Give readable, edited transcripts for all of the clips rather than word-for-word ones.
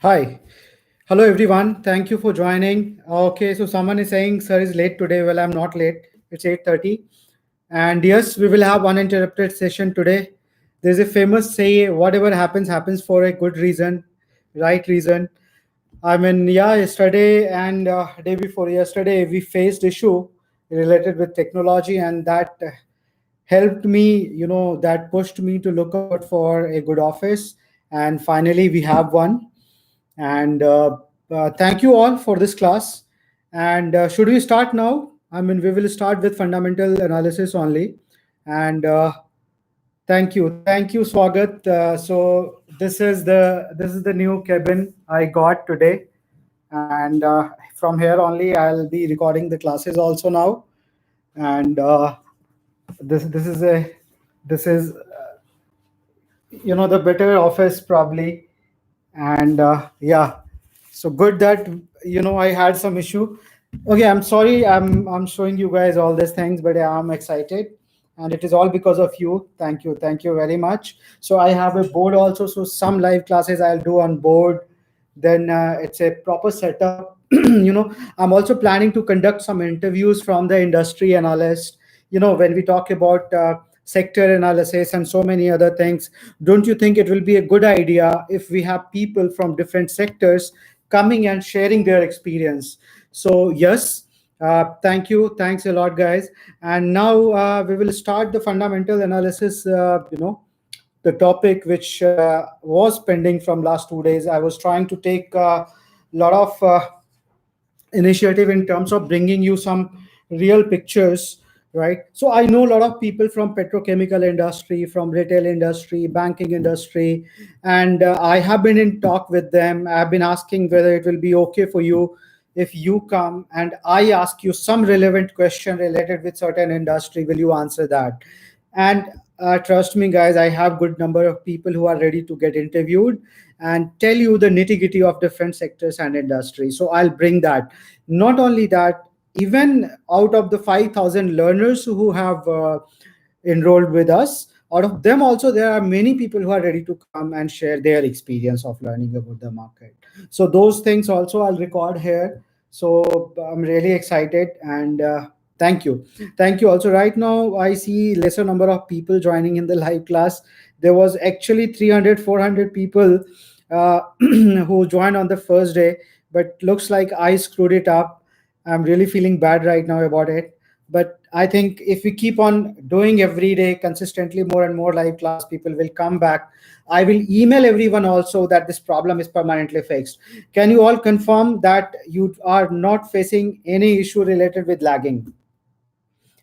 Hi. Hello, everyone. Thank you for joining. Okay, so someone is saying, sir is late today. Well, I'm not late. It's 8:30. And yes, we will have uninterrupted session today. There's a famous say, whatever happens, happens for a good reason, right reason. I mean, yeah, yesterday and day before yesterday, we faced issue related with technology, and that helped me, that pushed me to look out for a good office. And finally, we have one. And thank you all for this class. And should we start now? I mean, we will start with fundamental analysis only. And thank you, Swagat. So this is the new cabin I got today, and from here only I'll be recording the classes also now. And this is a this is the better office probably. And yeah, so good that I had some issue. Okay, I'm sorry, I'm showing you guys all these things, but yeah, I'm excited, and it is all because of you. Thank you very much. So I have a board also, so some live classes I'll do on board. Then it's a proper setup. I'm also planning to conduct some interviews from the industry analyst. When we talk about sector analysis and so many other things, don't you think it will be a good idea if we have people from different sectors coming and sharing their experience? So yes, thanks a lot, guys. And now we will start the fundamental analysis. The topic which was pending from last 2 days. I was trying to take a lot of initiative in terms of bringing you some real pictures, right? So I know a lot of people from petrochemical industry, from retail industry, banking industry, and I have been in talk with them. I've been asking whether it will be okay for you if you come and I ask you some relevant question related with certain industry. Will you answer that? And trust me, guys, I have good number of people who are ready to get interviewed and tell you the nitty gritty of different sectors and industries. So I'll bring that. Not only that, even out of the 5,000 learners who have enrolled with us, out of them also there are many people who are ready to come and share their experience of learning about the market. So those things also I'll record here. So I'm really excited, and thank you. Thank you also. Right now I see lesser number of people joining in the live class. There was actually 300 400 people who joined on the first day, but looks like I screwed it up. I'm really feeling bad right now about it. But I think if we keep on doing every day consistently more and more live class, people will come back. I will email everyone also that this problem is permanently fixed. Can you all confirm that you are not facing any issue related with lagging?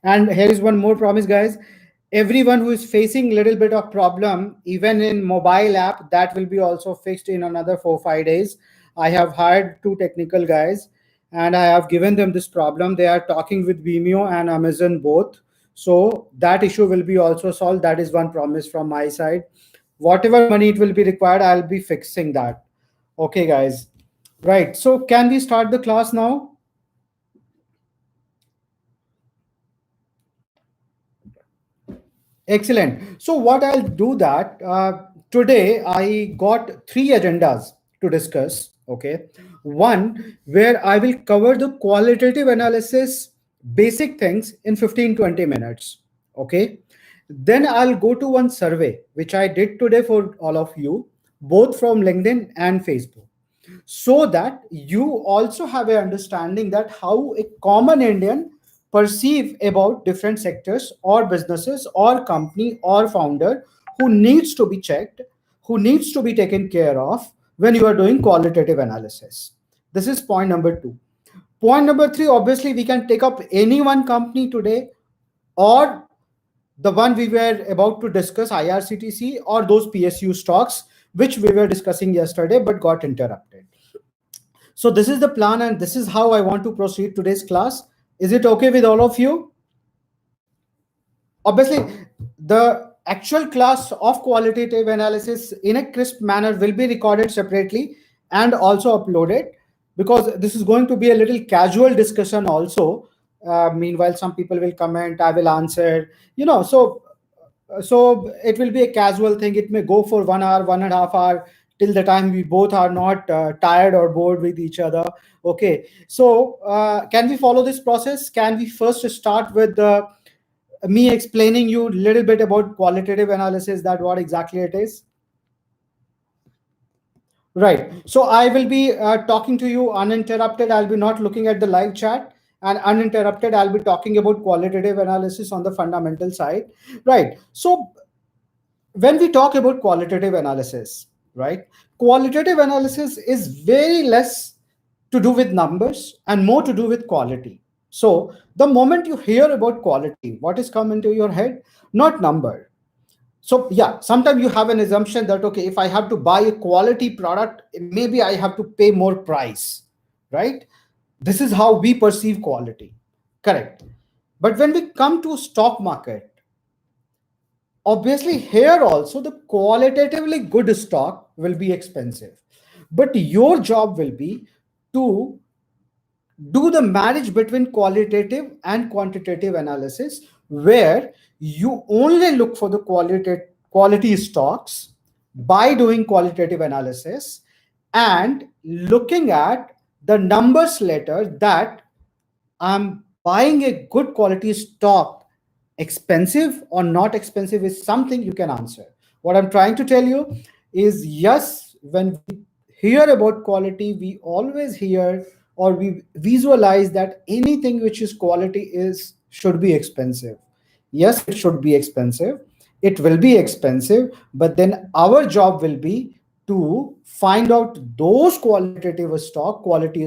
And here is one more promise, guys. Everyone who is facing little bit of problem, even in mobile app, that will be also fixed in another 4 5 days. I have hired two technical guys, and I have given them this problem. They are talking with Vimeo and Amazon both. So that issue will be also solved. That is one promise from my side. Whatever money it will be required, I'll be fixing that. Okay, guys. Right. So can we start the class now? Excellent. So what I'll do that today I got three agendas to discuss. Okay, one where I will cover the qualitative analysis basic things in 15 20 minutes. Okay, then I'll go to one survey which I did today for all of you, both from LinkedIn and Facebook, so that you also have a understanding that how a common Indian perceive about different sectors or businesses or company or founder who needs to be checked, who needs to be taken care of when you are doing qualitative analysis. This is point number two. Point number three, obviously we can take up any one company today, or the one we were about to discuss, IRCTC, or those PSU stocks which we were discussing yesterday but got interrupted. So this is the plan, and this is how I want to proceed today's class. Is it okay with all of you? Obviously, the actual class of qualitative analysis in a crisp manner will be recorded separately and also uploaded, because this is going to be a little casual discussion also. Meanwhile, some people will comment, I will answer, so it will be a casual thing. It may go for 1 hour, 1.5 hour, till the time we both are not tired or bored with each other. Okay, so can we follow this process? Can we first start with me explaining you a little bit about qualitative analysis, that what exactly it is? Right. So I will be talking to you uninterrupted. I'll be not looking at the live chat, and uninterrupted, I'll be talking about qualitative analysis on the fundamental side. Right. So when we talk about qualitative analysis, right, qualitative analysis is very less to do with numbers and more to do with quality. So the moment you hear about quality, what is come into your head? Not number. So yeah, sometimes you have an assumption that okay, if I have to buy a quality product, maybe I have to pay more price, right? This is how we perceive quality. Correct. But when we come to stock market, obviously here also the qualitatively good stock will be expensive. But your job will be to do the marriage between qualitative and quantitative analysis, where you only look for the quality stocks by doing qualitative analysis and looking at the numbers later, that I'm buying a good quality stock. Expensive or not expensive is something you can answer. What I'm trying to tell you is yes, when we hear about quality, we always hear or we visualize that anything which is quality is should be expensive. Yes, it should be expensive. It will be expensive, but then our job will be to find out those quality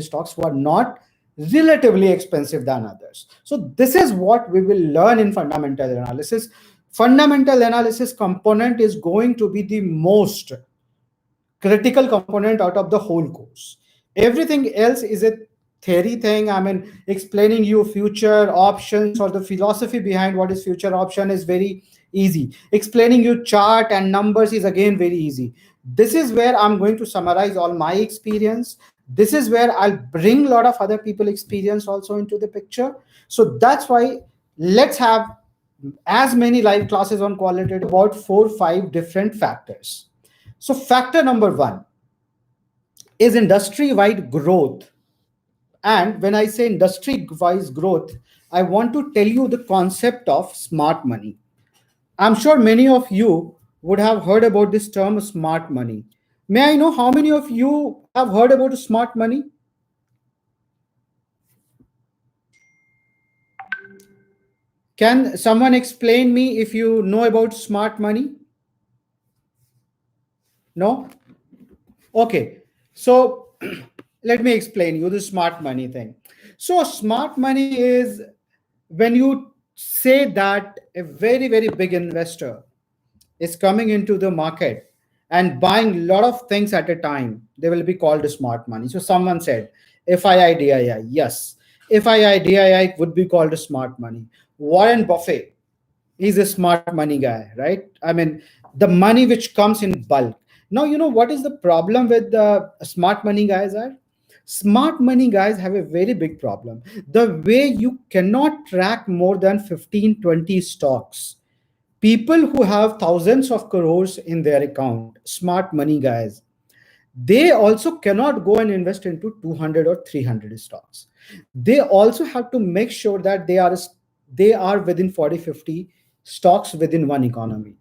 stocks who are not relatively expensive than others. So this is what we will learn in fundamental analysis. Fundamental analysis component is going to be the most critical component out of the whole course. Everything else is a theory thing. I mean, explaining you future options or the philosophy behind what is future option is very easy. Explaining you chart and numbers is again very easy. This is where I'm going to summarize all my experience. This is where I'll bring a lot of other people experience also into the picture. So that's why let's have as many live classes on qualitative about 4 5 different factors. So factor number one is industry-wide growth. And when I say industry-wise growth, I want to tell you the concept of smart money. I'm sure many of you would have heard about this term smart money. May I know how many of you have heard about smart money? Can someone explain me if you know about smart money? No? Okay. So let me explain you the smart money thing. So smart money is when you say that a very, very big investor is coming into the market and buying a lot of things at a time, they will be called smart money. So someone said, FIIDII, yes. FIIDII would be called smart money. Warren Buffett, he's a smart money guy, right? I mean, the money which comes in bulk. Now, you know what is the problem with the smart money guys are? Smart money guys have a very big problem. The way you cannot track more than 15, 20 stocks. People who have thousands of crores in their account, smart money guys, they also cannot go and invest into 200 or 300 stocks. They also have to make sure that they are within 40 50 stocks within one economy.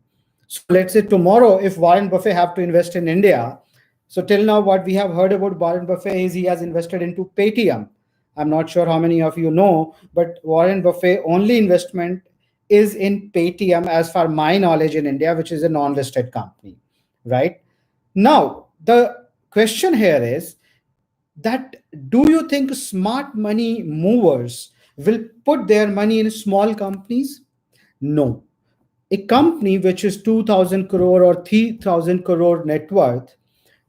So let's say tomorrow if Warren Buffett have to invest in India, so till now what we have heard about Warren Buffett is he has invested into Paytm. I'm not sure how many of you know, but Warren Buffett only investment is in Paytm as far my knowledge in India, which is a non-listed company, right? Now, the question here is that do you think smart money movers will put their money in small companies? No. A company which is 2000 crore or 3000 crore net worth,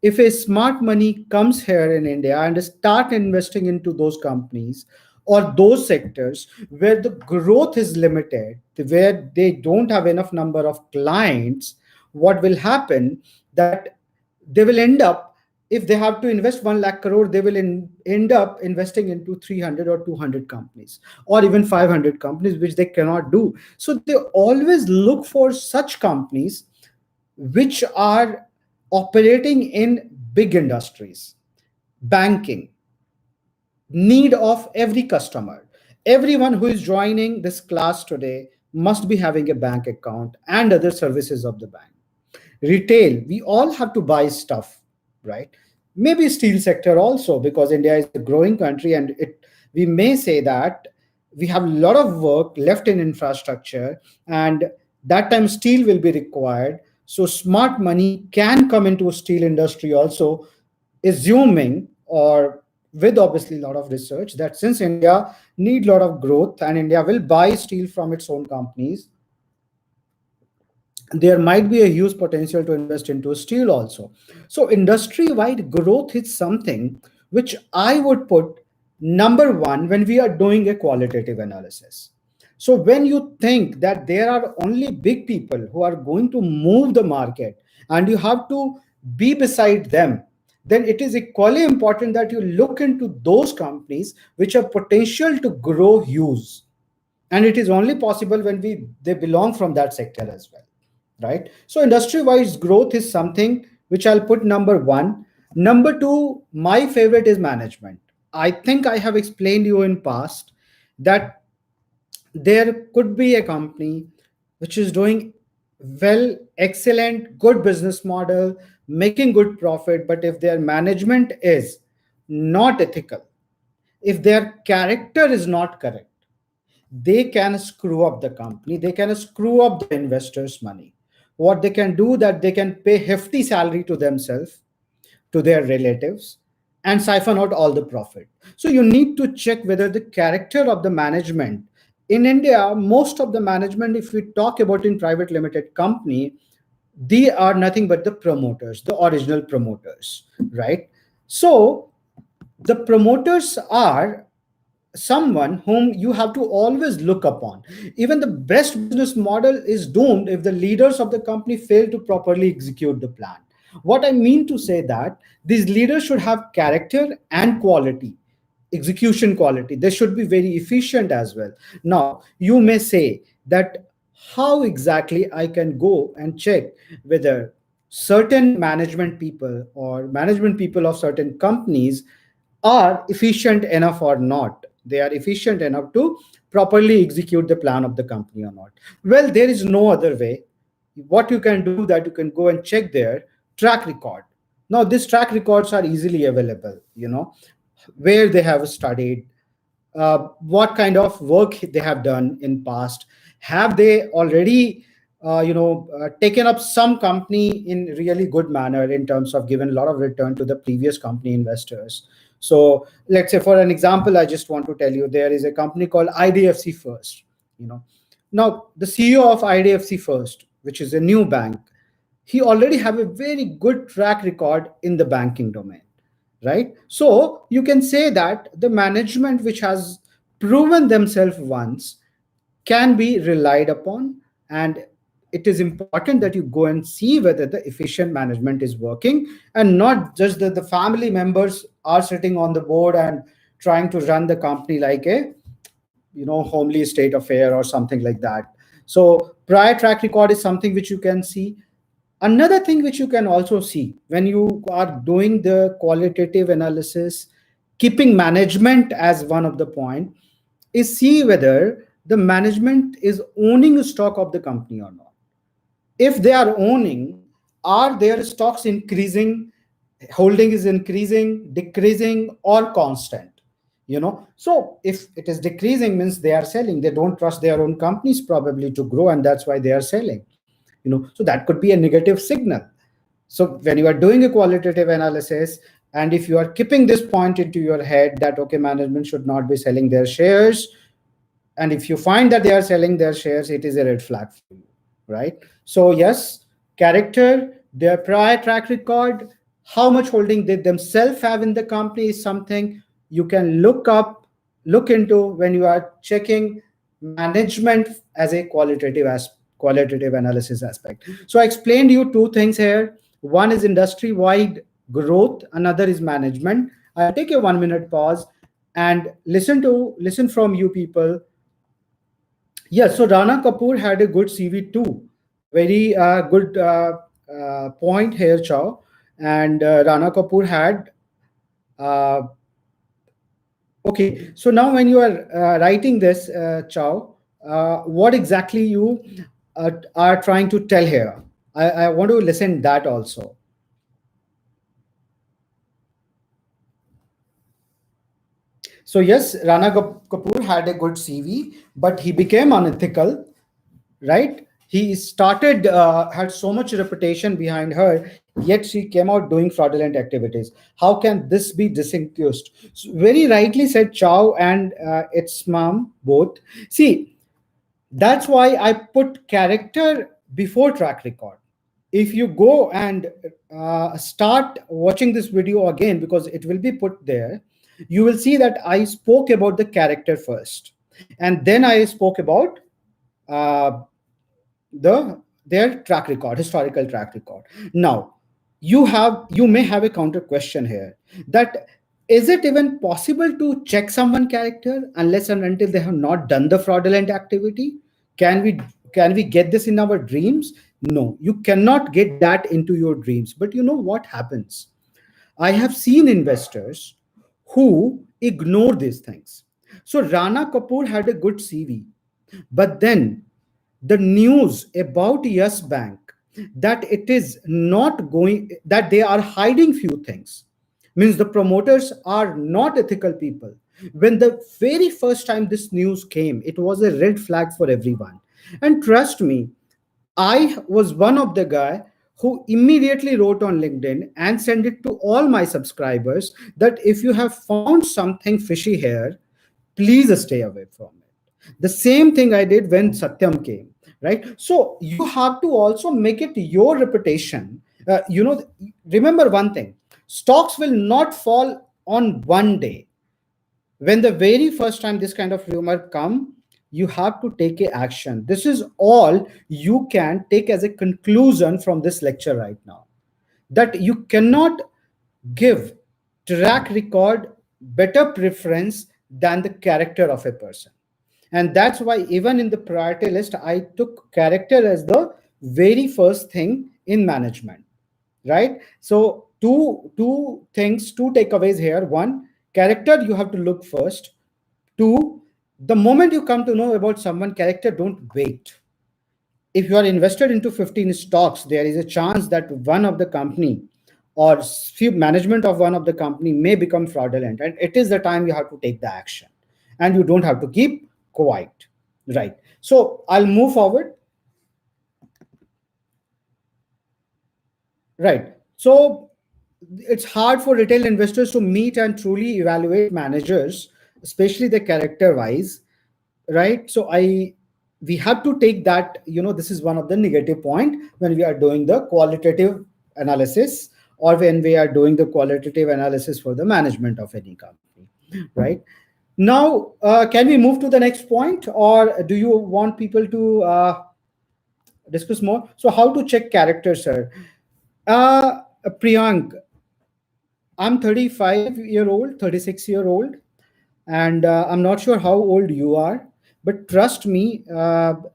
if a smart money comes here in India and start investing into those companies or those sectors where the growth is limited, where they don't have enough number of clients, what will happen that they will end up, if they have to invest 1 lakh crore, they will end up investing into 300 or 200 companies or even 500 companies, which they cannot do. So they always look for such companies which are operating in big industries, banking, need of every customer. Everyone who is joining this class today must be having a bank account and other services of the bank. Retail, we all have to buy stuff, right? Maybe steel sector also, because India is a growing country, and it we may say that we have a lot of work left in infrastructure, and that time steel will be required. So smart money can come into steel industry also, assuming, or with obviously a lot of research, that since India need a lot of growth and India will buy steel from its own companies, there might be a huge potential to invest into steel also. So industry wide growth is something which I would put number one when we are doing a qualitative analysis. So when you think that there are only big people who are going to move the market and you have to be beside them, then it is equally important that you look into those companies which have potential to grow huge. And it is only possible when they belong from that sector as well, right? So industry wise growth is something which I'll put number one. Number two, my favorite is management. I think I have explained you in past that there could be a company which is doing well, excellent, good business model, making good profit, but if their management is not ethical, if their character is not correct, they can screw up the company, they can screw up the investors money. What they can do, that they can pay hefty salary to themselves, to their relatives, and siphon out all the profit. So you need to check whether the character of the management in India, most of the management, if we talk about in private limited company, they are nothing but the promoters, the original promoters, right? So the promoters are someone whom you have to always look upon. Even the best business model is doomed if the leaders of the company fail to properly execute the plan. What I mean to say that these leaders should have character and quality, execution quality. They should be very efficient as well. Now, you may say that how exactly I can go and check whether certain management people or management people of certain companies are efficient enough or not, they are efficient enough to properly execute the plan of the company or not. Well, there is no other way. What you can do, that you can go and check their track record. Now these track records are easily available, where they have studied, what kind of work they have done in past, have they already taken up some company in really good manner in terms of giving a lot of return to the previous company investors. So let's say, for an example, I just want to tell you, there is a company called IDFC First. you know Now the CEO of IDFC First, which is a new bank, he already have a very good track record in the banking domain, right? So you can say that the management which has proven themselves once can be relied upon, and it is important that you go and see whether the efficient management is working, and not just that the family members are sitting on the board and trying to run the company like a homely state affair or something like that. So prior track record is something which you can see. Another thing which you can also see when you are doing the qualitative analysis, keeping management as one of the point, is see whether the management is owning stock of the company or not. If they are owning, are their stocks increasing, holding is increasing, decreasing, or constant? So if it is decreasing, means they are selling, they don't trust their own companies probably to grow, and that's why they are selling. So that could be a negative signal. So when you are doing a qualitative analysis, and if you are keeping this point into your head that okay, management should not be selling their shares, and if you find that they are selling their shares, it is a red flag for you, right? So yes, character, their prior track record, how much holding they themselves have in the company is something you can look into when you are checking management as a qualitative analysis aspect. So I explained you two things here. One is industry wide growth, another is management. I'll take a 1 minute pause and listen from you people. Yes, so Rana Kapoor had a good CV too, very good. point here, Chow, and Rana Kapoor had. Uh, okay, so now when you are writing this, Chow, what exactly you are trying to tell here? I want to listen that also. So yes, Rana Kapoor had a good CV, but he became unethical, right? He started had so much reputation behind her, yet she came out doing fraudulent activities. How can this be distinguished? So very rightly said Chow and its mom both. See, that's why I put character before track record. If you go and start watching this video again, because it will be put there, you will see that I spoke about the character first, and then I spoke about uh, their track record, historical track record. Now, you may have a counter question here, that is it even possible to check someone character unless and until they have not done the fraudulent activity? Can we get this in our dreams? No, you cannot get that into your dreams. But you know what happens? I have seen investors who ignore these things. So Rana Kapoor had a good CV, but then the news about Yes Bank, that it is not going, that they are hiding few things, means the promoters are not ethical people. When the very first time this news came, it was a red flag for everyone. And trust me, I was one of the guy who immediately wrote on LinkedIn and sent it to all my subscribers that if you have found something fishy here, please stay away from it. The same thing I did when Satyam came, right? So you have to also make it your reputation. Remember one thing: stocks will not fall on one day. When the very first time this kind of rumor come, you have to take a action. This is all you can take as a conclusion from this lecture right now, that you cannot give track record better preference than the character of a person. And that's why even in the priority list I took character as the very first thing in management, right? So two takeaways here: one, character you have to look first; two, the moment you come to know about someone character, don't wait. If you are invested into 15 stocks, there is a chance that one of the company or few management of one of the company may become fraudulent, and it is the time you have to take the action, and you don't have to keep quiet, right? So I'll move forward. Right. So it's hard for retail investors to meet and truly evaluate managers, especially the character wise, right? So we have to take that, this is one of the negative point when we are doing the qualitative analysis, or when we are doing the qualitative analysis for the management of any company, right? Now, can we move to the next point, or do you want people to discuss more? So how to check character, sir? Priyank, I'm 35-year old, 36-year old, and I'm not sure how old you are, but trust me, the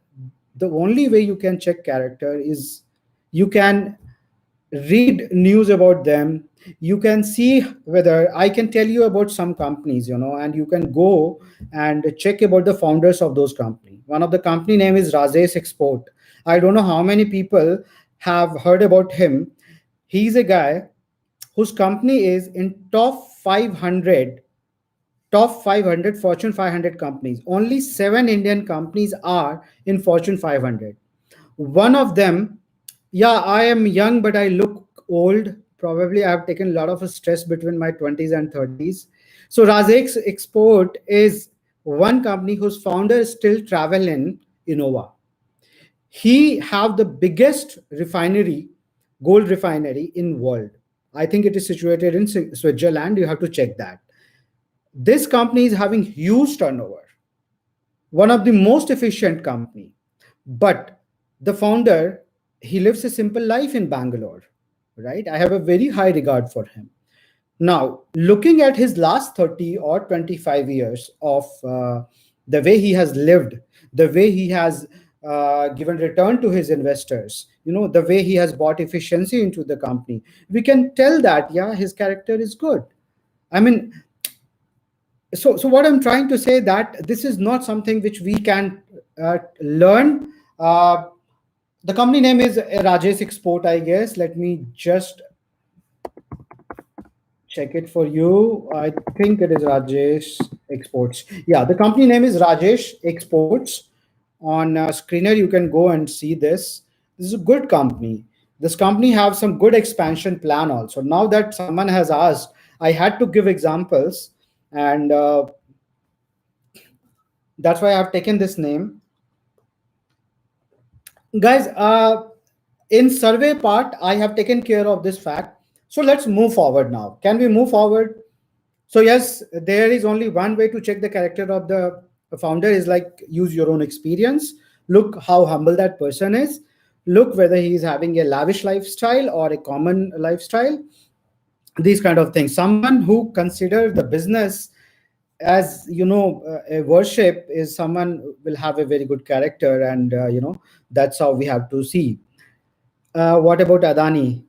only way you can check character is you can read news about them. You can see whether I can tell you about some companies, and you can go and check about the founders of those companies. One of the company name is Rajesh Export. I don't know how many people have heard about him. He's a guy whose company is in top 500 Fortune 500 companies. Only 7 Indian companies are in Fortune 500. One of them, yeah, I am young, but I look old. Probably I have taken a lot of stress between my 20s and 30s. So Rajex Export is one company whose founder still travel in Innova. He have the biggest refinery, gold refinery in world. I think it is situated in Switzerland. You have to check that. This company is having huge turnover, one of the most efficient company. But the founder, he lives a simple life in Bangalore, right? I have a very high regard for him. Now, looking at his last 30 or 25 years of the way he has lived, the way he has given return to his investors, the way he has bought efficiency into the company, we can tell that, yeah, his character is good. I mean, so what I'm trying to say, that this is not something which we can learn. The company name is Rajesh Export, I guess. Let me just check it for you. I think it is Rajesh Exports. Yeah, the company name is Rajesh Exports. On screener, you can go and see this. This is a good company. This company have some good expansion plan also. Now that someone has asked, I had to give examples, and that's why I've taken this name. Guys, in survey part, I have taken care of this fact. So let's move forward now. Can we move forward? So yes, there is only one way to check the character of the founder, is like use your own experience. Look how humble that person is. Look whether he is having a lavish lifestyle or a common lifestyle. These kind of things. Someone who consider the business as a worship is someone will have a very good character, and that's how we have to see. What about Adani?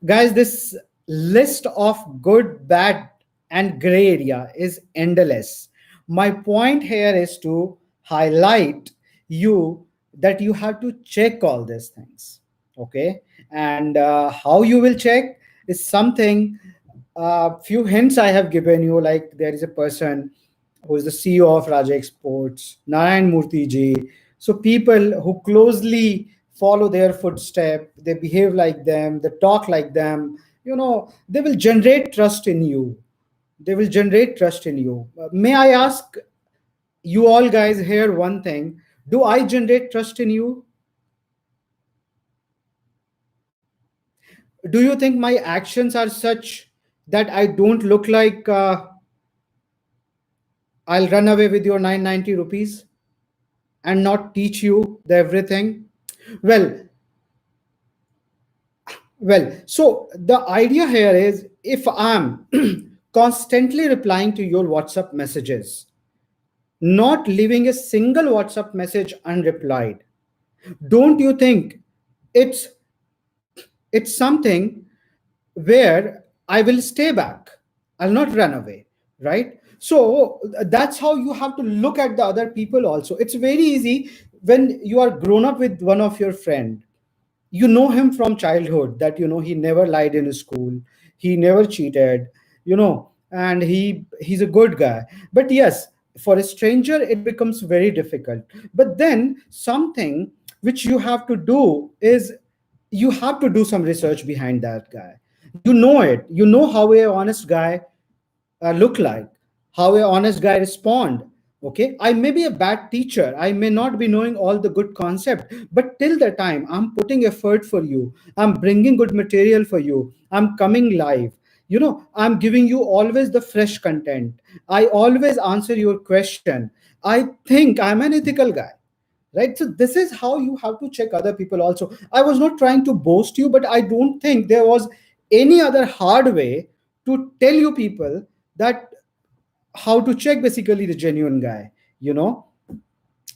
Guys, this list of good, bad, and gray area is endless. My point here is to highlight you that you have to check all these things. Okay. And how you will check is something, few hints I have given you. Like, there is a person who is the CEO of Raja Exports, Narayan Murthy ji. So people who closely follow their footstep, they behave like them, they talk like them, they will generate trust in you. They will generate trust in you. May I ask you all guys here one thing? Do I generate trust in you? Do you think my actions are such that I don't look like I'll run away with your 990 rupees and not teach you the everything? Well, so the idea here is, if I'm constantly replying to your WhatsApp messages, not leaving a single WhatsApp message unreplied, don't you think it's it's something where I will stay back? I'll not run away, right? So that's how you have to look at the other people also. It's very easy when you are grown up with one of your friend. You know him from childhood, that he never lied in his school, he never cheated, and he's a good guy. But yes, for a stranger it becomes very difficult. But then something which you have to do is, you have to do some research behind that guy. You know how a honest guy look like, how a honest guy respond. Okay, I may be a bad teacher, I may not be knowing all the good concept, but till the time I'm putting effort for you, I'm bringing good material for you, I'm coming live, I'm giving you always the fresh content, I always answer your question, I think I'm an ethical guy, right? So this is how you have to check other people also. I was not trying to boast you, but I don't think there was any other hard way to tell you people that how to check basically the genuine guy, you know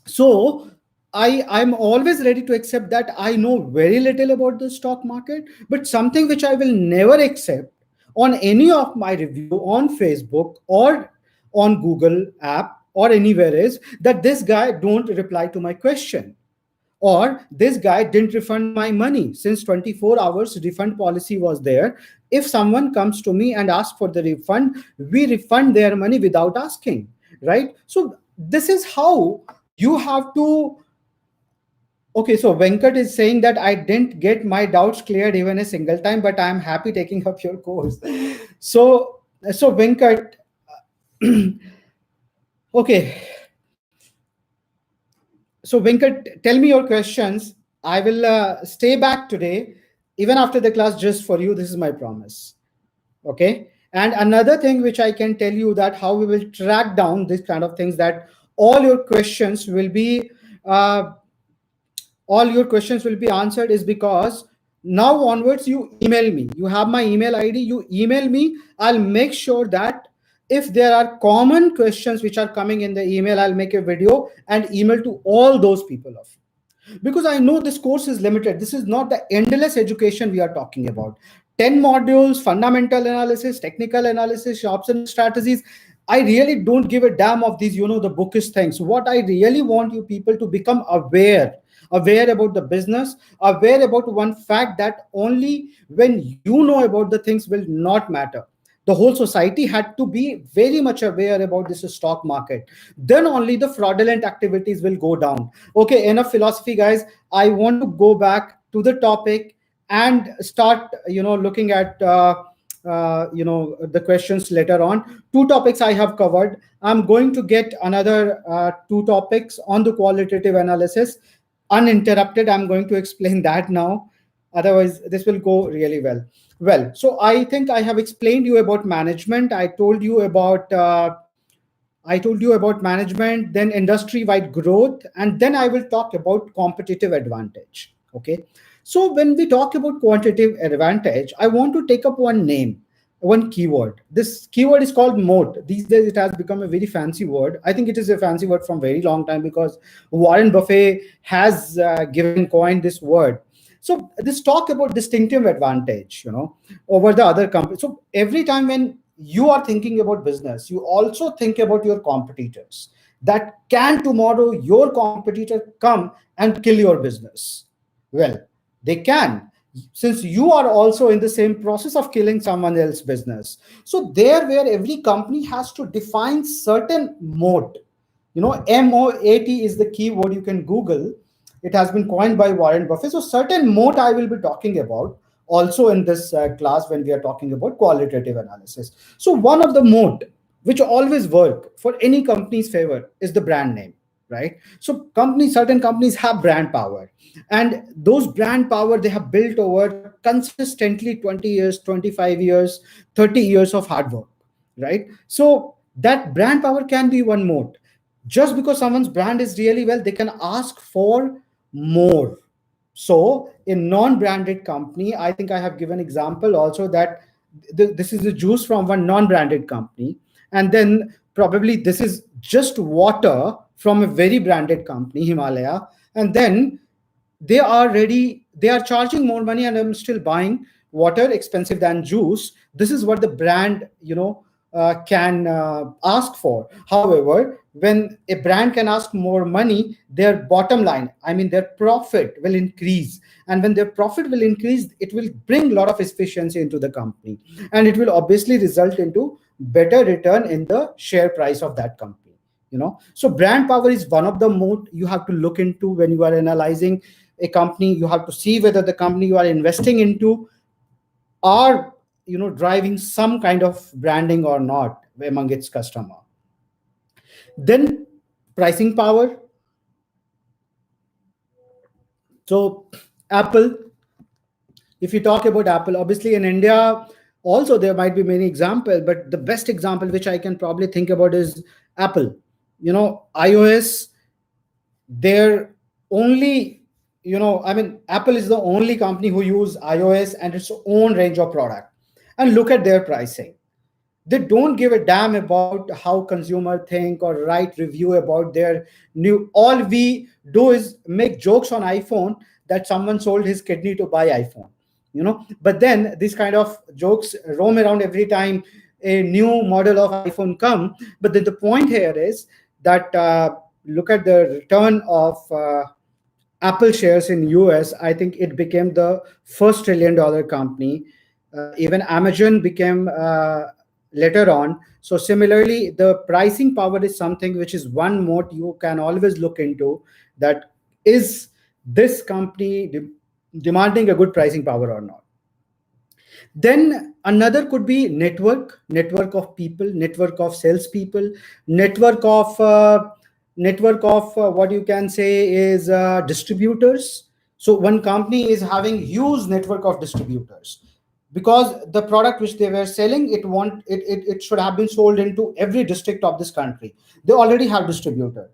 so I'm always ready to accept that I know very little about the stock market, but something which I will never accept on any of my review on Facebook or on Google app or anywhere is that this guy don't reply to my question, or this guy didn't refund my money. Since 24 hours refund policy was there, if someone comes to me and asks for the refund, we refund their money without asking, right? So this is how you have to. Okay, so Venkat is saying that I didn't get my doubts cleared even a single time, but I am happy taking up your course. So Venkat, okay, so Venkat, tell me your questions. I will stay back today, even after the class, just for you. This is my promise. Okay. And another thing which I can tell you, that how we will track down this kind of things, that all your questions will be uh, all your questions will be answered, is because now onwards you email me. You have my email ID. You email me. I'll make sure that if there are common questions which are coming in the email, I'll make a video and email to all those people of you. because I know this course is limited. This is not the endless education we are talking about. 10 modules, fundamental analysis, technical analysis, option strategies. I really don't give a damn of these, the bookish things. What I really want you people to become aware about the business, aware about one fact, that only when you know about the things will not matter. The whole society had to be very much aware about this stock market. Then only the fraudulent activities will go down. Okay, enough philosophy, guys. I want to go back to the topic and start, looking at the questions later on. Two topics I have covered. I'm going to get another two topics on the qualitative analysis uninterrupted. I'm going to explain that now. Otherwise, this will go really well. Well, so I think I have explained you about management. I told you about management, then industry-wide growth, and then I will talk about competitive advantage. Okay. So when we talk about quantitative advantage, I want to take up one name, one keyword. This keyword is called moat. These days it has become a very fancy word. I think it is a fancy word from very long time, because Warren Buffett has given coined this word. So this talk about distinctive advantage, over the other companies. So every time when you are thinking about business, you also think about your competitors. That can tomorrow your competitor come and kill your business? Well, they can, since you are also in the same process of killing someone else's business. So there, where every company has to define certain moat. MOAT is the keyword. You can Google. It has been coined by Warren Buffett. So certain moat I will be talking about also in this class when we are talking about qualitative analysis. So one of the moat which always work for any company's favor is the brand name, right? So certain companies have brand power, and those brand power they have built over consistently 20 years, 25 years, 30 years of hard work, right? So that brand power can be one moat. Just because someone's brand is really well, they can ask for more. So in non-branded company, I think I have given example also that this is the juice from one non-branded company, and then probably this is just water from a very branded company, Himalaya, and then they are charging more money, and I'm still buying water expensive than juice. This is what the brand can ask for. However, when a brand can ask more money, their bottom line, I mean their profit, will increase. And when their profit will increase, it will bring a lot of efficiency into the company, and it will obviously result into better return in the share price of that company. So brand power is one of the moat you have to look into when you are analyzing a company. You have to see whether the company you are investing into are driving some kind of branding or not among its customer. Then pricing power. So Apple, if you talk about Apple, obviously in India also there might be many examples, but the best example which I can probably think about is Apple. iOS, they're only, I mean, Apple is the only company who use iOS and its own range of product. And look at their pricing. They don't give a damn about how consumer think or write review about their new. All we do is make jokes on iPhone that someone sold his kidney to buy iPhone. But then these kind of jokes roam around every time a new model of iPhone come. But then the point here is that look at the return of Apple shares in US. I think it became the first $1 trillion company. Even Amazon became later on. So similarly, the pricing power is something which is one moat you can always look into. That is this company demanding a good pricing power or not. Then another could be network of people, network of salespeople, network of what you can say is distributors. So one company is having huge network of distributors, because the product which they were selling, it should have been sold into every district of this country. They already have distributor,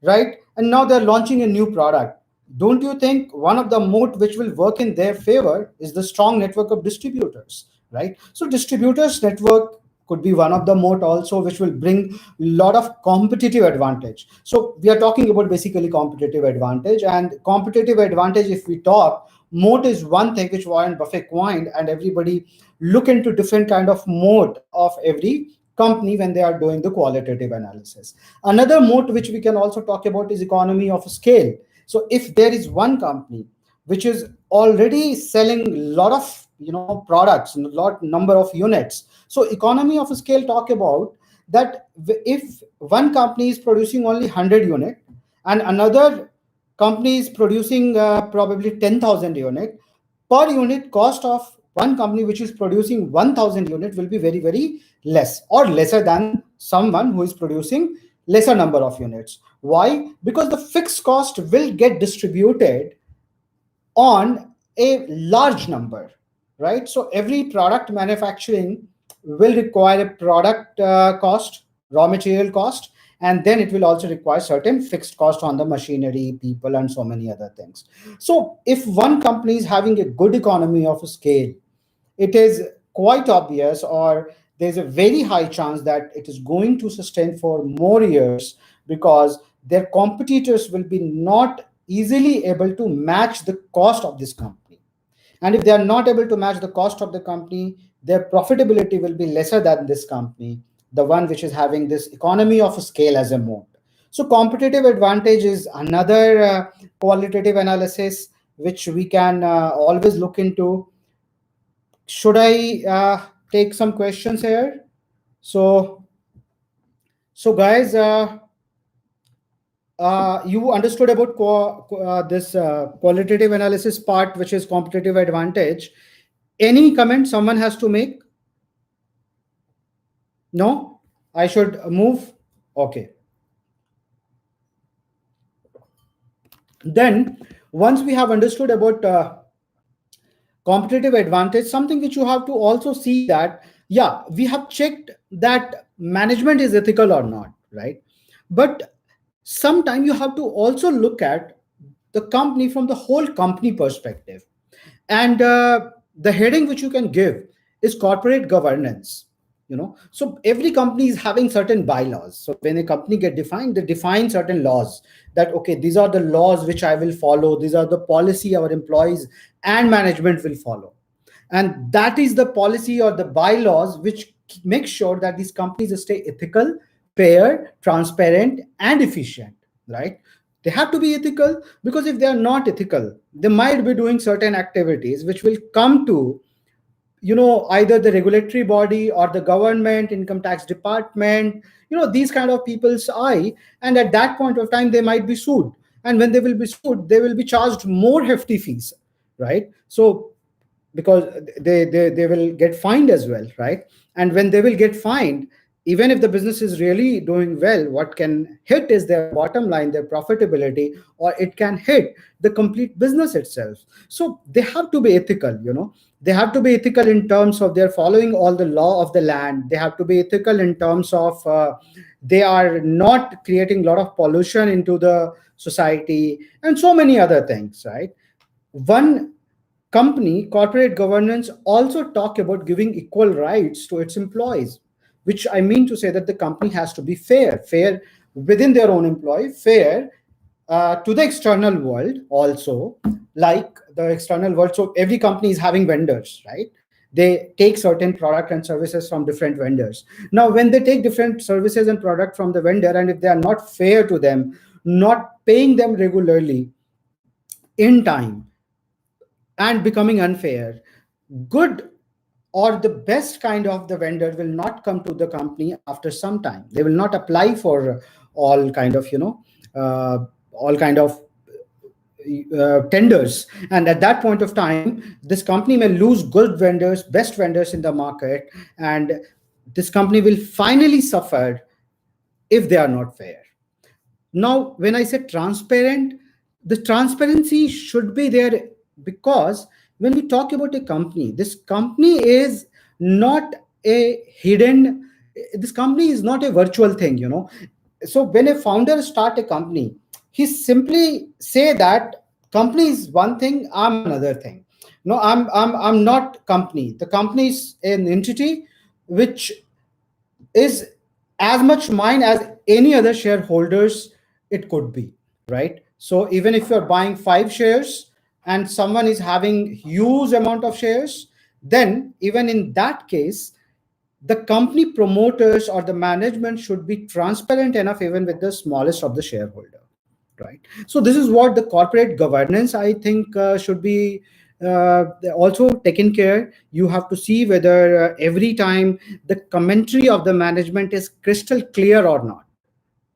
right? And now they're launching a new product. Don't you think one of the moat which will work in their favor is the strong network of distributors, right? So distributors network could be one of the moat also, which will bring a lot of competitive advantage. So we are talking about basically competitive advantage. And competitive advantage, if we talk, moat is one thing which Warren Buffett coined, and everybody look into different kind of moat of every company when they are doing the qualitative analysis. Another moat which we can also talk about is economy of scale. So if there is one company which is already selling a lot of products and a lot number of units, so economy of scale talk about that if one company is producing only 100 unit and another company is producing probably 10,000 unit, per unit cost of one company which is producing 1,000 unit will be very very less or lesser than someone who is producing lesser number of units. Why? Because the fixed cost will get distributed on a large number, right? So every product manufacturing will require a product cost, raw material cost, and then it will also require certain fixed cost on the machinery, people, and so many other things. So if one company is having a good economy of scale, it is quite obvious, or there's a very high chance that it is going to sustain for more years, because their competitors will be not easily able to match the cost of this company. And if they are not able to match the cost of the company, their profitability will be lesser than this company, the one which is having this economy of scale as a mode. So competitive advantage is another qualitative analysis which we can always look into. Should I take some questions here? So, guys, you understood about this qualitative analysis part, which is competitive advantage. Any comment someone has to make? No? I should move? Okay. Then, once we have understood about competitive advantage, something which you have to also see that, yeah, we have checked that management is ethical or not, right? But sometimes you have to also look at the company from the whole company perspective. And the heading which you can give is corporate governance. So every company is having certain bylaws. So when a company get defined, they define certain laws, that okay, these are the laws which I will follow, these are the policy our employees and management will follow. And that is the policy or the bylaws which make sure that these companies stay ethical, fair, transparent, and efficient, right? They have to be ethical, because if they are not ethical, they might be doing certain activities which will come to either the regulatory body or the government income tax department, these kind of people's eye. And at that point of time they might be sued, and when they will be sued, they will be charged more hefty fees, right? So because they will get fined as well, right? And when they will get fined, even if the business is really doing well, what can hit is their bottom line, their profitability, or it can hit the complete business itself. So they have to be ethical. They have to be ethical in terms of they're following all the law of the land. They have to be ethical in terms of they are not creating a lot of pollution into the society, and so many other things, right? One company corporate governance also talk about giving equal rights to its employees, which I mean to say that the company has to be fair within their own employee, fair to the external world also, like the external world. So every company is having vendors, right? They take certain product and services from different vendors. Now when they take different services and product from the vendor, and if they are not fair to them, not paying them regularly in time, and becoming unfair, good or the best kind of the vendor will not come to the company after some time. They will not apply for all kind of all kind of tenders, and at that point of time this company may lose good vendors, best vendors in the market, and this company will finally suffer if they are not fair. Now, when I say transparent, the transparency should be there, because when we talk about a company, this company is not a hidden, this company is not a virtual thing. So when a founder start a company, he simply say that company is one thing, I'm another thing. No, I'm not company. The company is an entity which is as much mine as any other shareholders it could be, right? So even if you're buying 5 shares and someone is having huge amount of shares, then even in that case, the company promoters or the management should be transparent enough even with the smallest of the shareholder, right? So this is what the corporate governance, I think, should be also taken care. You have to see whether every time the commentary of the management is crystal clear or not,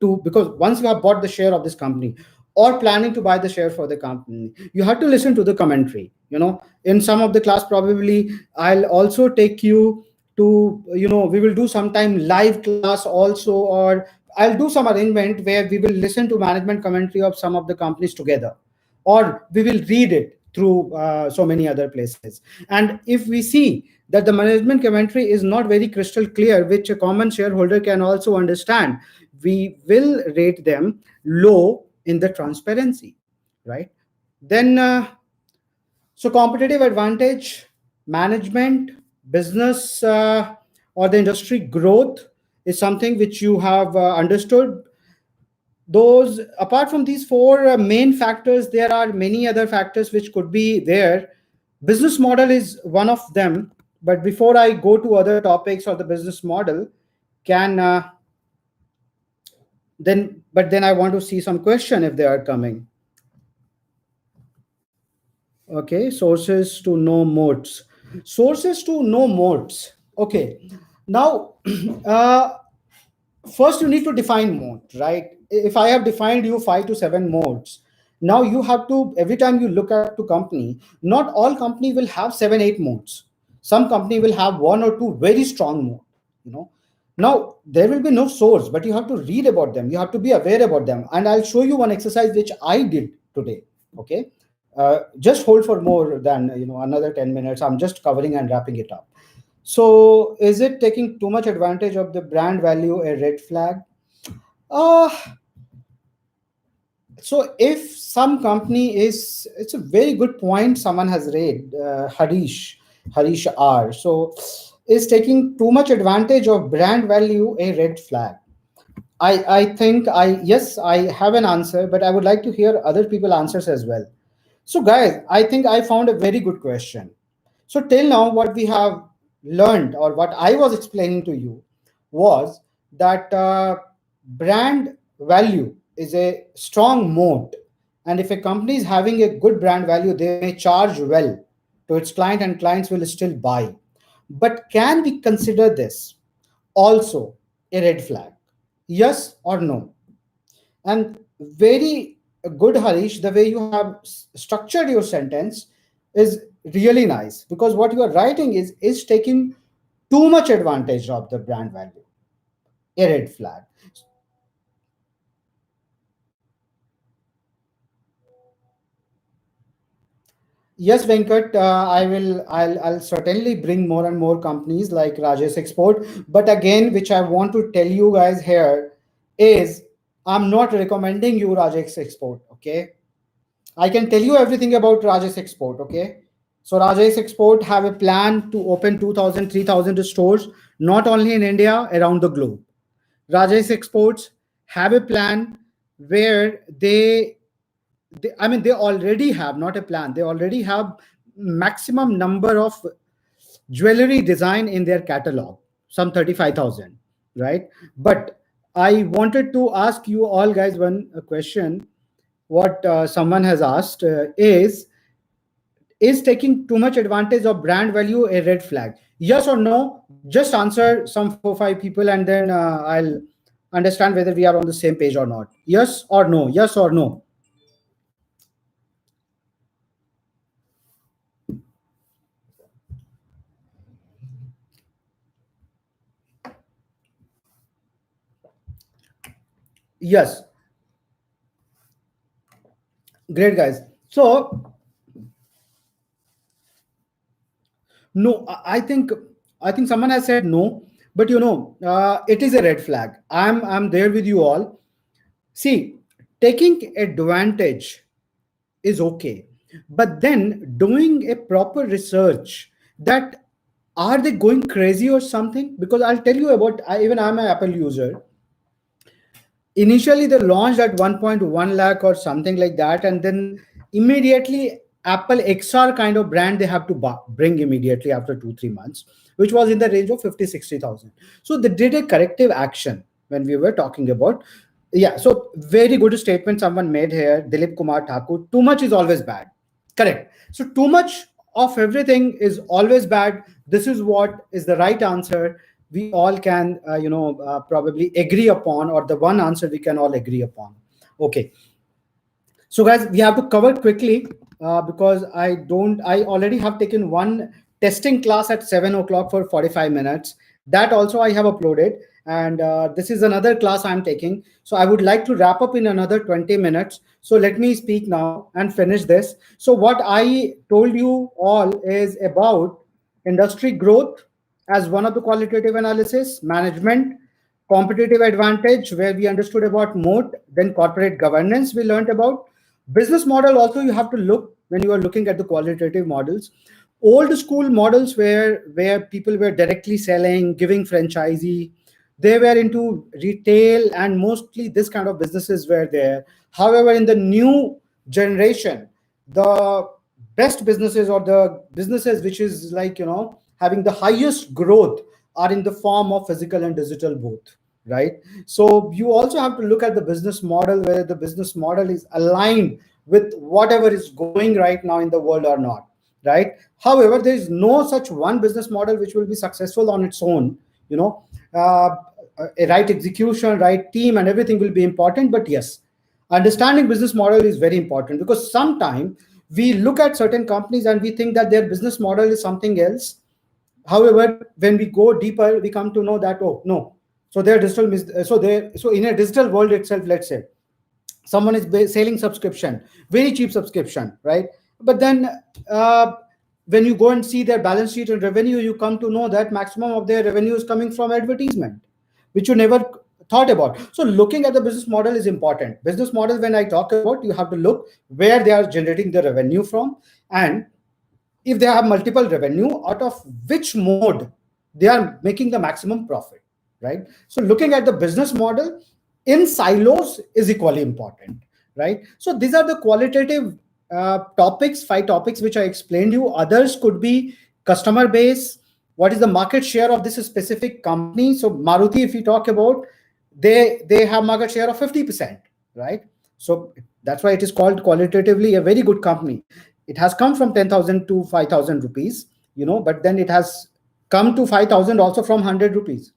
to because once you have bought the share of this company or planning to buy the share for the company, you have to listen to the commentary. In some of the class, probably I'll also take you to, we will do sometime live class also, or I'll do some arrangement where we will listen to management commentary of some of the companies together, or we will read it through so many other places. And if we see that the management commentary is not very crystal clear, which a common shareholder can also understand, we will rate them low in the transparency, right? Then, so competitive advantage, management, business, or the industry growth is something which you have understood. Those, apart from these four main factors, there are many other factors which could be there. Business model is one of them. But before I go to other topics or the business model, can then I want to see some question if they are coming. Okay, sources to know modes. Sources to know modes. Okay, now uh, first you need to define mode, right? If I have defined you 5 to 7 modes, now you have to, every time you look at to company, not all company will have 7 8 modes. Some company will have one or two very strong mode, you know now there will be no source, but you have to read about them, you have to be aware about them, and I'll show you one exercise which I did today. Okay, just hold for more than another 10 minutes. I'm just covering and wrapping it up. So, is it taking too much advantage of the brand value a red flag? Uh, so if some company is, it's a very good point someone has raised, Harish R. So, is taking too much advantage of brand value a red flag? I think yes, I have an answer, but I would like to hear other people answers as well. So, guys, I think I found a very good question. So, till now, what we have learned, or what I was explaining to you, was that brand value is a strong moat. And if a company is having a good brand value, they may charge well to its client, and clients will still buy. But can we consider this also a red flag? Yes or no? And very good, Harish, the way you have structured your sentence is really nice, because what you are writing is taking too much advantage of the brand value, a red flag. Yes, Venkat, I'll certainly bring more and more companies like Rajesh Export. But again, which I want to tell you guys here is, I'm not recommending you Rajesh Export. Okay, I can tell you everything about Rajesh Export. Okay, so Rajesh Export have a plan to open 2,000, 3,000 stores, not only in India, around the globe. Rajesh Exports have a plan where I mean, they already have, not a plan, they already have maximum number of jewelry design in their catalog, some 35,000, right? But I wanted to ask you all guys one question. What someone has asked is taking too much advantage of brand value a red flag? Yes or no? Just answer some 4 5 people, and then I'll understand whether we are on the same page or not. Yes or no? Yes or no? Yes. Great, guys. So, no, I think someone has said no, but it is a red flag. I'm there with you all. See, taking advantage is okay, but then doing a proper research, that Are they going crazy or something? Because I'll tell you about, even I'm an Apple user. Initially they launched at 1.1 lakh or something like that, and then immediately Apple XR kind of brand they have to bring immediately after 2 3 months, which was in the range of 50 60,000. So they did a corrective action when we were talking about. Yeah, so very good statement someone made here, Dilip Kumar Thakur. Too much is always bad. Correct. So too much of everything is always bad. This is what is the right answer we all can probably agree upon, or the one answer we can all agree upon. Okay, so guys, we have to cover quickly because I already have taken one testing class at 7 o'clock for 45 minutes. That also I have uploaded. And this is another class I'm taking. So I would like to wrap up in another 20 minutes. So let me speak now and finish this. So what I told you all is about industry growth as one of the qualitative analysis, management, competitive advantage, where we understood about moat, then corporate governance we learned about. Business model also you have to look when you are looking at the qualitative models. Old school models where people were directly selling, giving franchisee, they were into retail, and mostly this kind of businesses were there. However, in the new generation, the best businesses, or the businesses which is like having the highest growth, are in the form of physical and digital both, right? So you also have to look at the business model, whether the business model is aligned with whatever is going right now in the world or not, right? However, there is no such one business model which will be successful on its own. you know uh, a right execution, right team, and everything will be important. But yes, understanding business model is very important, because sometimes we look at certain companies and we think that their business model is something else. However, when we go deeper, we come to know that, oh no, so they're digital so in a digital world itself, let's say someone is selling subscription, very cheap subscription, right? But then uh, when you go and see their balance sheet and revenue, you come to know that maximum of their revenue is coming from advertisement, which you never thought about. So looking at the business model is important. Business model, when I talk about, you have to look where they are generating the revenue from, and if they have multiple revenue, out of which mode they are making the maximum profit, right? So looking at the business model in silos is equally important, right? So these are the qualitative topics, 5 topics which I explained you. Others could be customer base, what is the market share of this specific company. So Maruti, if we talk about, they have market share of 50%, right? So that's why it is called qualitatively a very good company. It has come from 10,000 to 5,000 rupees, but then it has come to 5,000 also from 100 rupees.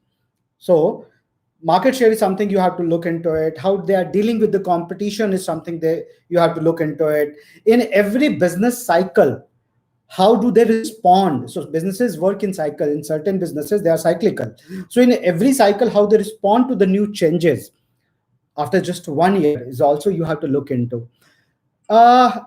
So market share is something you have to look into it. How they are dealing with the competition is something that you have to look into it. In every business cycle, how do they respond? So businesses work in cycle. In certain businesses, they are cyclical. So in every cycle, how they respond to the new changes after just 1 year is also you have to look into. uh,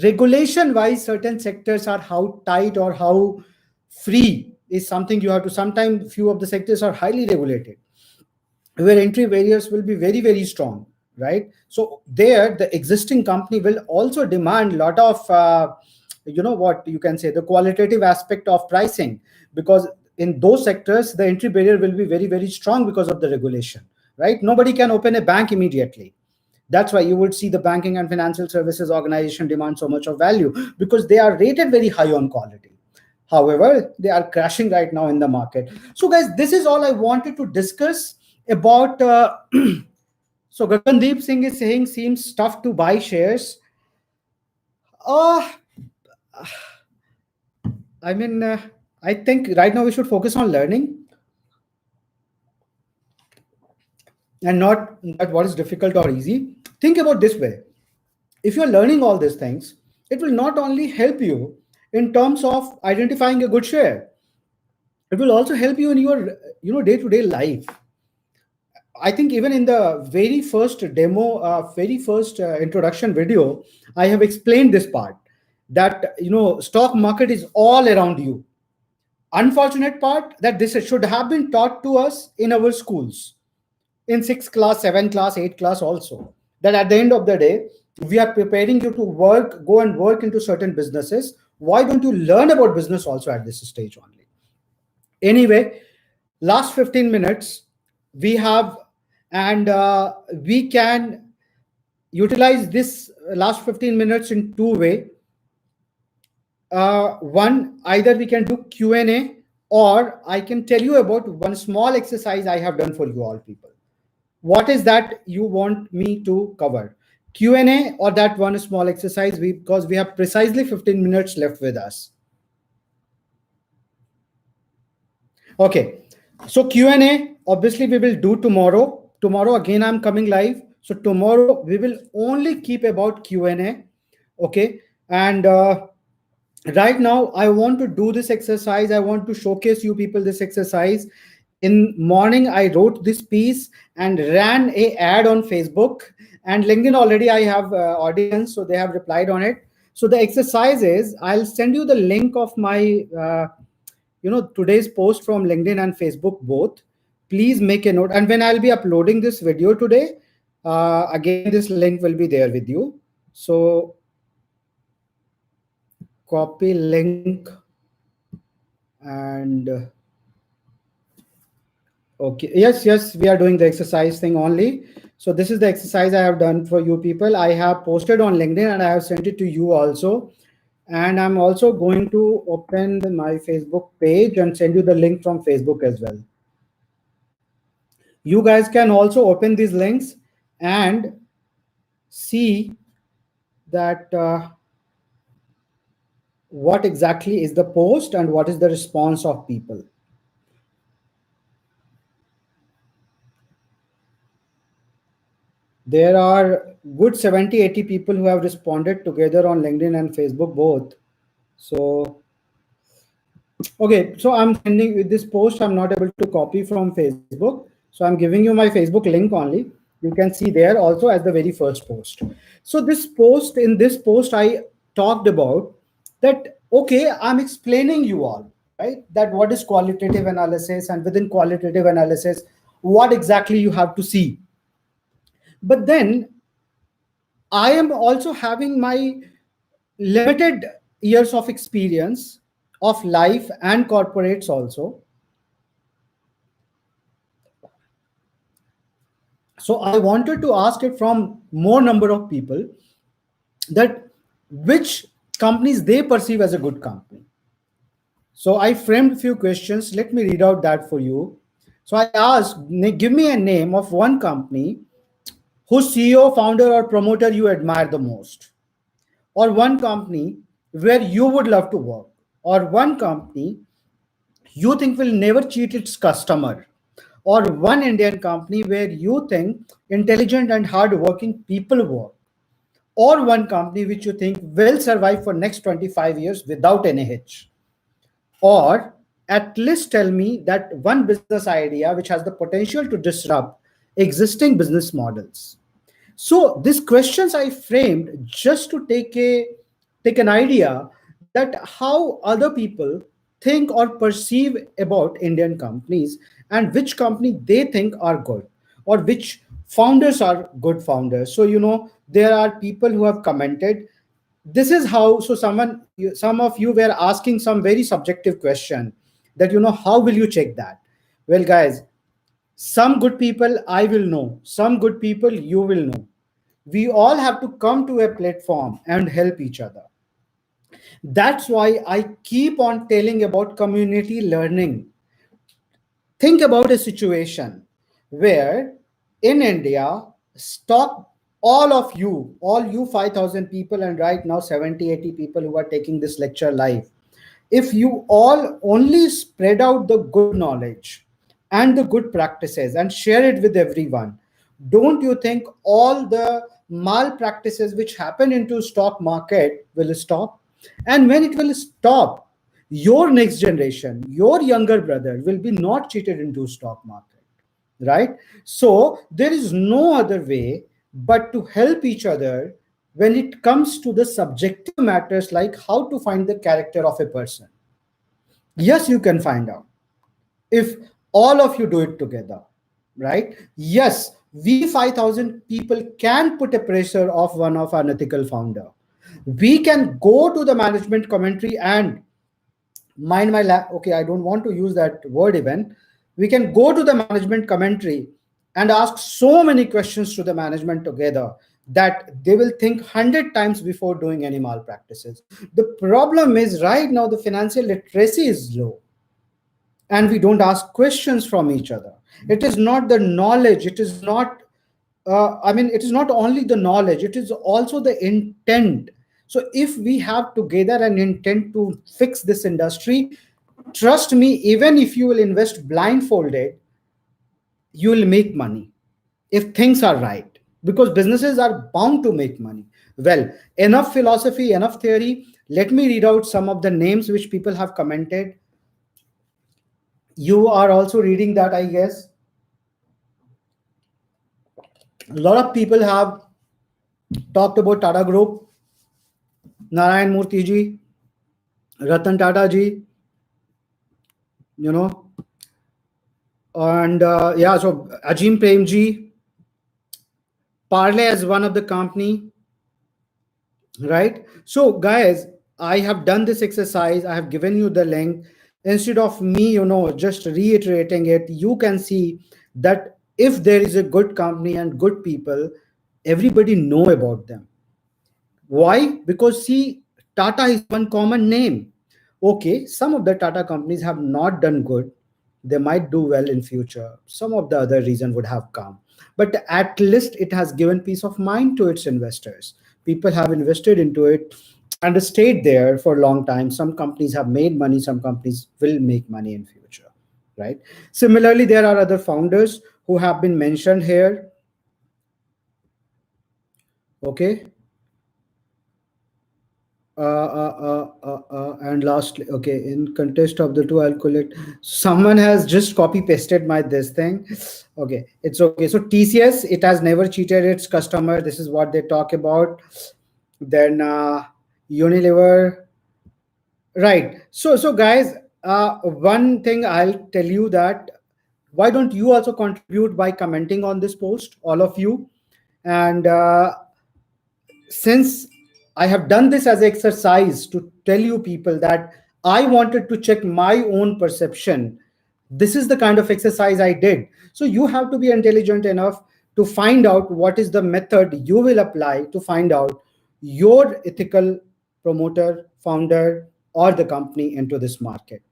Regulation wise, certain sectors are how tight or how free is something you have to. Sometimes few of the sectors are highly regulated, where entry barriers will be very very strong, right? So there the existing company will also demand a lot of what you can say, the qualitative aspect of pricing, because in those sectors the entry barrier will be very very strong because of the regulation, right? Nobody can open a bank immediately. That's why you would see the banking and financial services organization demand so much of value, because they are rated very high on quality. However, they are crashing right now in the market. So guys, this is all I wanted to discuss about. So Gagandeep Singh is saying seems tough to buy shares. uh I mean, I think right now we should focus on learning, and not that what is difficult or easy. Think about this way: if you're learning all these things, it will not only help you in terms of identifying a good share, it will also help you in your day-to-day life. I think even in the very first demo, very first introduction video, I have explained this part, that stock market is all around you. Unfortunate part that this should have been taught to us in our schools, in 6th class, 7th class, 8th class also. That at the end of the day, we are preparing you to go and work into certain businesses. Why don't you learn about business also at this stage only? Anyway, last 15 minutes we have, and we can utilize this last 15 minutes in two way. One, either we can do Q&A, or I can tell you about one small exercise I have done for you all people. What is that you want me to cover? Q&A or that one small exercise? Because we have precisely 15 minutes left with us. Okay, so Q&A obviously we will do tomorrow. Tomorrow again I'm coming live. So tomorrow we will only keep about Q&A. Okay, and right now I want to do this exercise. I want to showcase you people this exercise. In morning I wrote this piece and ran a ad on Facebook and LinkedIn. Already I have audience, so they have replied on it. So the exercise is, I'll send you the link of my today's post from LinkedIn and Facebook both. Please make a note, and when I'll be uploading this video today, again this link will be there with you. So copy link, and okay, yes, we are doing the exercise thing only. So this is the exercise I have done for you people. I have posted on LinkedIn and I have sent it to you also. And I'm also going to open my Facebook page and send you the link from Facebook as well. You guys can also open these links and see that what exactly is the post and what is the response of people. There are good 70-80 people who have responded together on LinkedIn and Facebook both. So okay, so I'm sending with this post, I'm not able to copy from Facebook. So I'm giving you my Facebook link only. You can see there also as the very first post. So this post, in this post, I talked about that, okay, I'm explaining you all, right? That what is qualitative analysis, and within qualitative analysis, what exactly you have to see. But then I am also having my limited years of experience of life and corporates also. So I wanted to ask it from more number of people that which companies they perceive as a good company. So I framed a few questions. Let me read out that for you. So I asked, give me a name of one company whose CEO, founder, or promoter you admire the most, or one company where you would love to work, or one company you think will never cheat its customer, or one Indian company where you think intelligent and hardworking people work, or one company which you think will survive for next 25 years without any hitch, or at least tell me that one business idea which has the potential to disrupt existing business models. So these questions I framed just to take an idea that how other people think or perceive about Indian companies, and which company they think are good, or which founders are good founders. So there are people who have commented. This is how. So some of you were asking some very subjective question that how will you check that? Well, guys, some good people I will know, some good people you will know. We all have to come to a platform and help each other. That's why I keep on telling about community learning. Think about a situation where in India, stop all you 5,000 people, and right now 70-80 people who are taking this lecture live. If you all only spread out the good knowledge and the good practices and share it with everyone, don't you think all the malpractices which happen into stock market will stop? And when it will stop, your next generation, your younger brother will be not cheated into stock market, right? So there is no other way but to help each other when it comes to the subjective matters like how to find the character of a person. Yes, you can find out if all of you do it together, right? Yes, we 5,000 people can put a pressure of one of our unethical founder. We can go to the management commentary and mind my okay, I don't want to use that word even. We can go to the management commentary and ask so many questions to the management together that they will think 100 times before doing any malpractices. The problem is right now the financial literacy is low and we don't ask questions from each other. It is not the knowledge, it is not I mean, it is not only the knowledge, it is also the intent. So if we have together an intent to fix this industry, trust me, even if you will invest blindfolded, you will make money if things are right, because businesses are bound to make money. Well, enough philosophy, enough theory. Let me read out some of the names which people have commented. You are also reading that, I guess. A lot of people have talked about Tata Group, Narayan Murthy ji, Ratan Tata ji, you know, and yeah, so Ajim Premji, Parley as one of the company, right? So guys, I have done this exercise. I have given you the link. Instead of me, just reiterating it, you can see that if there is a good company and good people, everybody know about them. Why? Because see, Tata is one common name. Okay, some of the Tata companies have not done good. They might do well in future. Some of the other reason would have come. But at least it has given peace of mind to its investors. People have invested into it and stayed there for a long time. Some companies have made money, some companies will make money in future. Right? Similarly, there are other founders who have been mentioned here. Okay. And lastly, okay, in contest of the two, I'll collect. Someone has just copy pasted my this thing. Okay, it's okay. So TCS, it has never cheated its customer. This is what they talk about. Then Unilever, right? So guys, one thing I'll tell you that why don't you also contribute by commenting on this post, all of you, and since I have done this as an exercise to tell you people that I wanted to check my own perception, this is the kind of exercise I did. So you have to be intelligent enough to find out what is the method you will apply to find out your ethical promoter, founder, or the company into this market.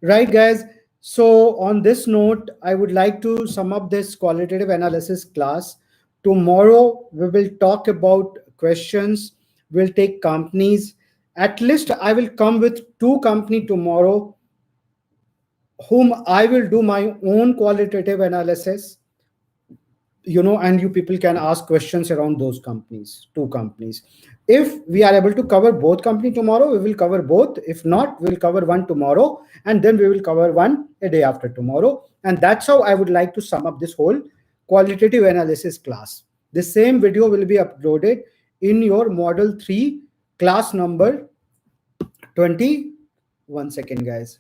Right, guys. So, on this note, I would like to sum up this qualitative analysis class. Tomorrow, we will talk about questions, we'll take companies. At least, I will come with two company tomorrow, whom I will do my own qualitative analysis, and you people can ask questions around those companies, two companies. If we are able to cover both company tomorrow, we will cover both. If not, we'll cover one tomorrow, and then we will cover one a day after tomorrow. And that's how I would like to sum up this whole qualitative analysis class. The same video will be uploaded in your model 3 class number 20. One second, guys.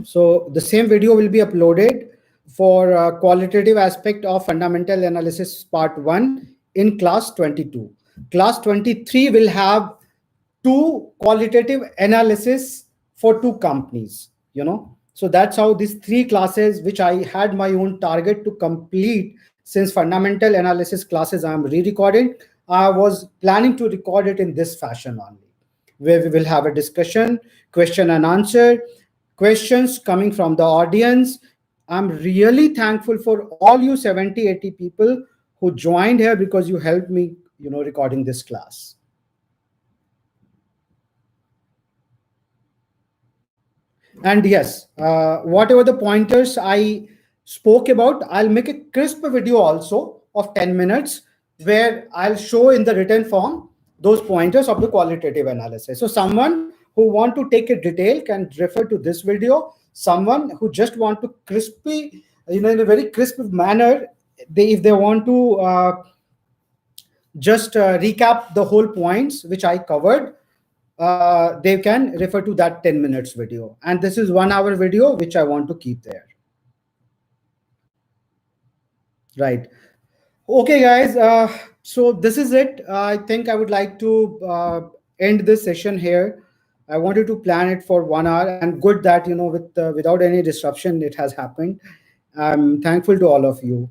So the same video will be uploaded for qualitative aspect of fundamental analysis part 1 in class 22. Class 23 will have two qualitative analysis for two companies. So that's how these three classes, which I had my own target to complete, since fundamental analysis classes I am re-recording, I was planning to record it in this fashion only, where we will have a discussion, question and answer, questions coming from the audience. I'm really thankful for all you 70, 80 people who joined here, because you helped me, recording this class. And yes, whatever the pointers I spoke about, I'll make a crisp video also of 10 minutes where I'll show in the written form those pointers of the qualitative analysis. So someone who want to take a detail can refer to this video. Someone who just want to crispy, in a very crisp manner, if they want to just recap the whole points which I covered, they can refer to that 10 minutes video. And this is 1 hour video, which I want to keep there. Right. Okay, guys. So this is it. I think I would like to end this session here. I wanted to plan it for 1 hour, and good that with without any disruption it has happened. I'm thankful to all of you.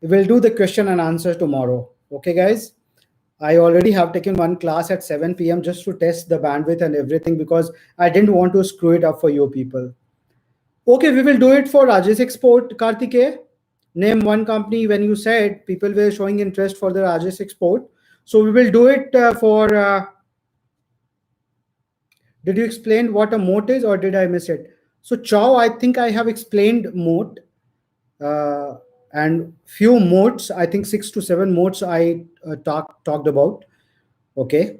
We will do the question and answer tomorrow. Okay, guys. I already have taken one class at 7 p.m. just to test the bandwidth and everything because I didn't want to screw it up for you people. Okay, we will do it for Rajesh Export, Kartike. Name one company when you said people were showing interest for the Rajesh Export. So we will do it for. Did you explain what a moat is or did I miss it? So Chow, I think I have explained moat uh, and few moats. I think 6 to 7 moats I talked about. Okay.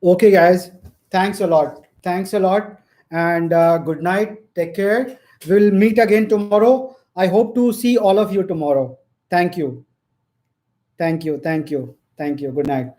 Okay, guys. Thanks a lot. Thanks a lot. And good night. Take care. We'll meet again tomorrow. I hope to see all of you tomorrow. Thank you. Thank you. Thank you. Thank you. Good night.